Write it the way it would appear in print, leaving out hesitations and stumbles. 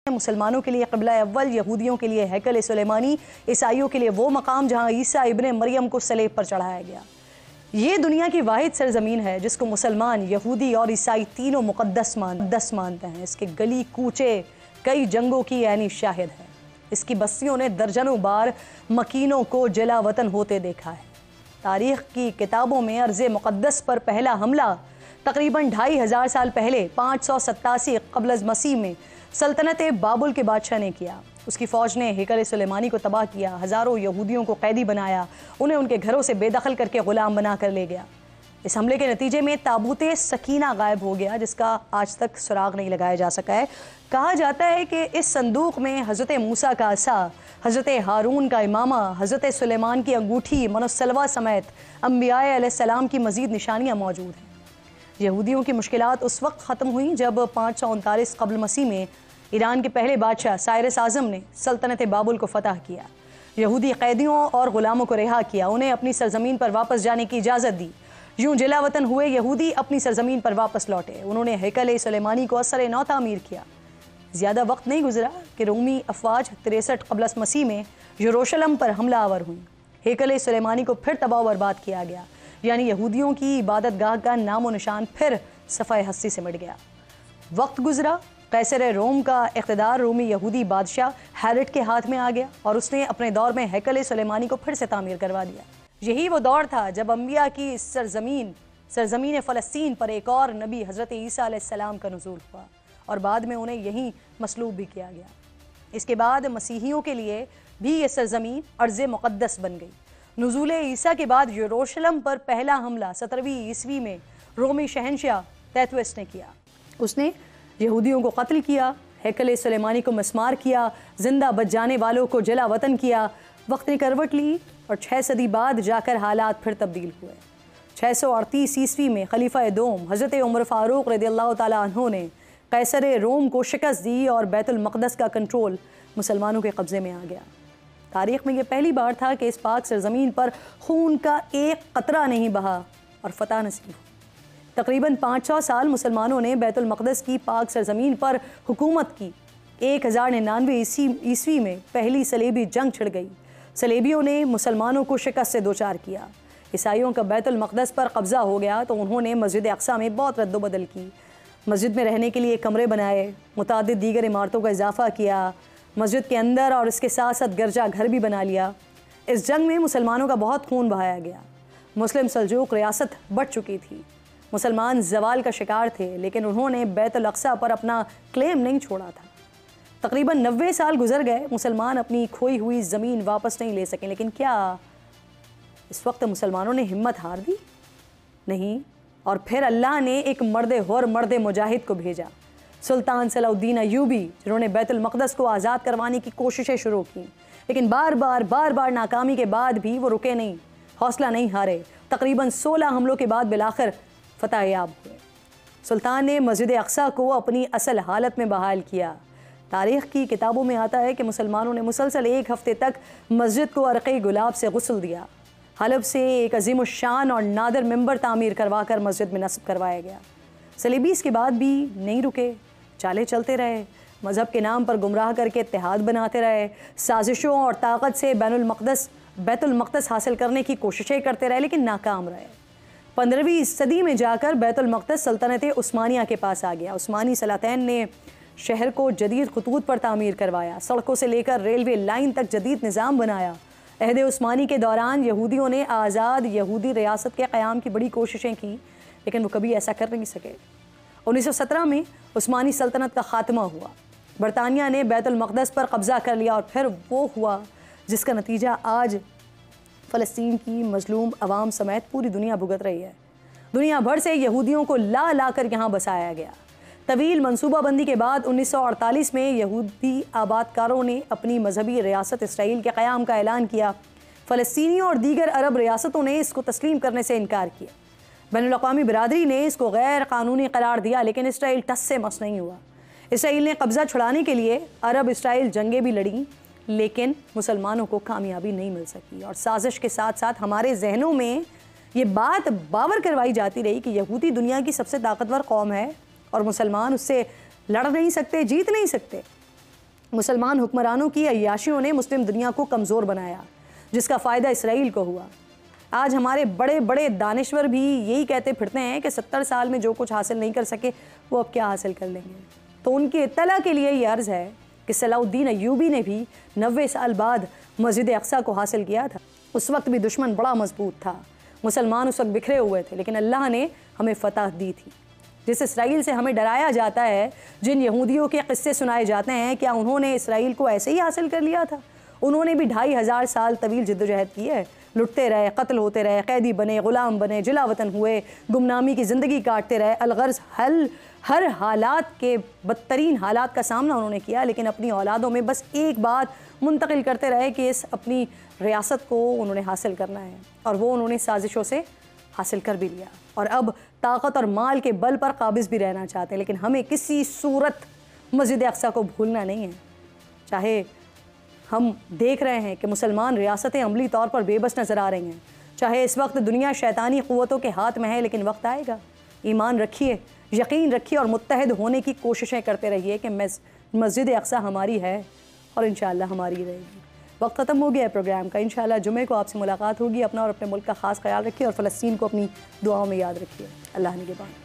مسلمانوں کے لیے قبلہ اول، یہودیوں کے لیے ہیکل سلیمانی، عیسائیوں کے لیے وہ مقام جہاں عیسیٰ ابن مریم کو صلیب پر چڑھایا گیا۔ یہ دنیا کی واحد سرزمین ہے جس کو مسلمان، یہودی اور عیسائی تینوں مقدس مانتے ہیں۔ اس کے گلی کوچے کئی جنگوں کی عینی شاہد ہے۔ اس کی بستیوں نے درجنوں بار مکینوں کو جلا وطن ہوتے دیکھا ہے۔ تاریخ کی کتابوں میں ارض مقدس پر پہلا حملہ تقریباً 2500 سال پہلے 587 قبل از مسیح میں سلطنت بابل کے بادشاہ نے کیا۔ اس کی فوج نے ہیکل سلیمانی کو تباہ کیا، ہزاروں یہودیوں کو قیدی بنایا، انہیں ان کے گھروں سے بے دخل کر کے غلام بنا کر لے گیا۔ اس حملے کے نتیجے میں تابوت سکینہ غائب ہو گیا، جس کا آج تک سراغ نہیں لگایا جا سکا ہے۔ کہا جاتا ہے کہ اس صندوق میں حضرت موسیٰ کا عصا، حضرت ہارون کا امامہ، حضرت سلیمان کی انگوٹھی، منسلوہ سمیت انبیاء علیہ السلام کی مزید نشانیاں موجود ہیں۔ یہودیوں کی مشکلات اس وقت ختم ہوئیں جب 539 قبل مسیح میں ایران کے پہلے بادشاہ سائرس اعظم نے سلطنت بابل کو فتح کیا۔ یہودی قیدیوں اور غلاموں کو رہا کیا، انہیں اپنی سرزمین پر واپس جانے کی اجازت دی۔ یوں جلا وطن ہوئے یہودی اپنی سرزمین پر واپس لوٹے۔ انہوں نے ہیکل سلیمانی کو اثر نو تعمیر کیا۔ زیادہ وقت نہیں گزرا کہ رومی افواج 63 قبل مسیح میں یروشلم پر حملہ آور ہوئیں۔ ہیکل سلیمانی کو پھر تباہ و برباد کیا گیا، یعنی یہودیوں کی عبادت گاہ کا نام و نشان پھر صفحہ ہستی سے مٹ گیا۔ وقت گزرا، قیصر روم کا اقتدار رومی یہودی بادشاہ ہیرڈ کے ہاتھ میں آ گیا اور اس نے اپنے دور میں ہیکل سلیمانی کو پھر سے تعمیر کروا دیا۔ یہی وہ دور تھا جب انبیاء کی سرزمین فلسطین پر ایک اور نبی حضرت عیسیٰ علیہ السلام کا نزول ہوا اور بعد میں انہیں یہیں مصلوب بھی کیا گیا۔ اس کے بعد مسیحیوں کے لیے بھی یہ سرزمین ارض مقدس بن گئی۔ نزول عیسیٰ کے بعد یروشلم پر پہلا حملہ 17ویں عیسوی میں رومی شہنشاہ تیتوس نے کیا۔ اس نے یہودیوں کو قتل کیا، ہیکل سلیمانی کو مسمار کیا، زندہ بچ جانے والوں کو جلا وطن کیا۔ وقت نے کروٹ لی اور 6 صدی بعد جا کر حالات پھر تبدیل ہوئے۔ 638 عیسوی میں خلیفہ دوم حضرت عمر فاروق رضی اللہ تعالیٰ عنہ نے قیصر روم کو شکست دی اور بیت المقدس کا کنٹرول مسلمانوں کے قبضے میں آ گیا۔ تاریخ میں یہ پہلی بار تھا کہ اس پاک سرزمین پر خون کا ایک قطرہ نہیں بہا اور فتح نصیب ہوئی۔ تقریباً 500 سال مسلمانوں نے بیت المقدس کی پاک سرزمین پر حکومت کی۔ 1099 عیسوی میں پہلی صلیبی جنگ چھڑ گئی۔ صلیبیوں نے مسلمانوں کو شکست سے دوچار کیا۔ عیسائیوں کا بیت المقدس پر قبضہ ہو گیا تو انہوں نے مسجد اقصیٰ میں بہت رد و بدل کی۔ مسجد میں رہنے کے لیے کمرے بنائے، متعدد دیگر عمارتوں کا اضافہ کیا، مسجد کے اندر اور اس کے ساتھ ساتھ گرجا گھر بھی بنا لیا۔ اس جنگ میں مسلمانوں کا بہت خون بہایا گیا۔ مسلم سلجوق ریاست بڑھ چکی تھی۔ مسلمان زوال کا شکار تھے، لیکن انہوں نے بیت الاقصیٰ پر اپنا کلیم نہیں چھوڑا تھا۔ تقریباً 90 سال گزر گئے، مسلمان اپنی کھوئی ہوئی زمین واپس نہیں لے سکیں، لیکن کیا اس وقت مسلمانوں نے ہمت ہار دی؟ نہیں، اور پھر اللہ نے ایک مرد مجاہد کو بھیجا، سلطان صلاح الدین ایوبی، جنہوں نے بیت المقدس کو آزاد کروانے کی کوششیں شروع کی، لیکن بار بار ناکامی کے بعد بھی وہ رکے نہیں، حوصلہ نہیں ہارے۔ تقریباً 16 حملوں کے بعد بالآخر فتح یاب ہوئے۔ سلطان نے مسجد اقصیٰ کو اپنی اصل حالت میں بحال کیا۔ تاریخ کی کتابوں میں آتا ہے کہ مسلمانوں نے مسلسل 1 ہفتے تک مسجد کو عرق گلاب سے غسل دیا۔ حلب سے ایک عظیم الشان اور نادر ممبر تعمیر کروا کر مسجد میں نصب کروایا گیا۔ صلیبی اس کے بعد بھی نہیں رکے، چالے چلتے رہے، مذہب کے نام پر گمراہ کر کے اتحاد بناتے رہے، سازشوں اور طاقت سے بیت المقدس حاصل کرنے کی کوششیں کرتے رہے، لیکن ناکام رہے۔ 15ویں صدی میں جا کر بیت المقدس سلطنت عثمانیہ کے پاس آ گیا۔ عثمانی سلاطین نے شہر کو جدید خطوط پر تعمیر کروایا، سڑکوں سے لے کر ریلوے لائن تک جدید نظام بنایا۔ عہد عثمانی کے دوران یہودیوں نے آزاد یہودی ریاست کے قیام کی بڑی کوششیں کی، لیکن وہ کبھی ایسا کر نہیں سکے۔ 1917 میں عثمانی سلطنت کا خاتمہ ہوا۔ برطانیہ نے بیت المقدس پر قبضہ کر لیا اور پھر وہ ہوا جس کا نتیجہ آج فلسطین کی مظلوم عوام سمیت پوری دنیا بھگت رہی ہے۔ دنیا بھر سے یہودیوں کو لا کر یہاں بسایا گیا۔ طویل منصوبہ بندی کے بعد 1948 میں یہودی آباد کاروں نے اپنی مذہبی ریاست اسرائیل کے قیام کا اعلان کیا۔ فلسطینیوں اور دیگر عرب ریاستوں نے اس کو تسلیم کرنے سے انکار کیا۔ بین الاقوامی برادری نے اس کو غیر قانونی قرار دیا، لیکن اسرائیل ٹس سے مس نہیں ہوا۔ اسرائیل نے قبضہ چھڑانے کے لیے عرب اسرائیل جنگیں بھی لڑیں، لیکن مسلمانوں کو کامیابی نہیں مل سکی، اور سازش کے ساتھ ساتھ ہمارے ذہنوں میں یہ بات باور کروائی جاتی رہی کہ یہودی دنیا کی سب سے طاقتور قوم ہے اور مسلمان اس سے لڑ نہیں سکتے، جیت نہیں سکتے۔ مسلمان حکمرانوں کی عیاشیوں نے مسلم دنیا کو کمزور بنایا، جس کا فائدہ اسرائیل کو ہوا۔ آج ہمارے بڑے بڑے دانشور بھی یہی کہتے پھرتے ہیں کہ 70 سال میں جو کچھ حاصل نہیں کر سکے وہ اب کیا حاصل کر لیں گے۔ تو ان کی اطلاع کے لیے یہ عرض ہے کہ صلاح الدین ایوبی نے بھی 90 سال بعد مسجد اقصیٰ کو حاصل کیا تھا۔ اس وقت بھی دشمن بڑا مضبوط تھا، مسلمان اس وقت بکھرے ہوئے تھے، لیکن اللہ نے ہمیں فتح دی تھی۔ جس اسرائیل سے ہمیں ڈرایا جاتا ہے، جن یہودیوں کے قصے سنائے جاتے ہیں، کیا انہوں نے اسرائیل کو ایسے ہی حاصل کر لیا تھا؟ انہوں نے بھی 2500 سال طویل جدوجہد کی ہے، لٹتے رہے، قتل ہوتے رہے، قیدی بنے، غلام بنے، جلا وطن ہوئے، گمنامی کی زندگی کاٹتے رہے، الغرض ہر حالات کے بدترین حالات کا سامنا انہوں نے کیا، لیکن اپنی اولادوں میں بس ایک بات منتقل کرتے رہے کہ اس اپنی ریاست کو انہوں نے حاصل کرنا ہے، اور وہ انہوں نے سازشوں سے حاصل کر بھی لیا، اور اب طاقت اور مال کے بل پر قابض بھی رہنا چاہتے ہیں۔ لیکن ہمیں کسی صورت مسجد اقصیٰ کو بھولنا نہیں ہے، چاہے ہم دیکھ رہے ہیں کہ مسلمان ریاستیں عملی طور پر بے بس نظر آ رہی ہیں، چاہے اس وقت دنیا شیطانی قوتوں کے ہاتھ میں ہے، لیکن وقت آئے گا۔ ایمان رکھیے، یقین رکھیے اور متحد ہونے کی کوششیں کرتے رہیے کہ مسجد اقصیٰ ہماری ہے اور انشاءاللہ ہماری رہے گی۔ وقت ختم ہو گیا ہے پروگرام کا، انشاءاللہ جمعے کو آپ سے ملاقات ہوگی۔ اپنا اور اپنے ملک کا خاص خیال رکھیے اور فلسطین کو اپنی دعاؤں میں یاد رکھیے۔ اللہ نگہبان۔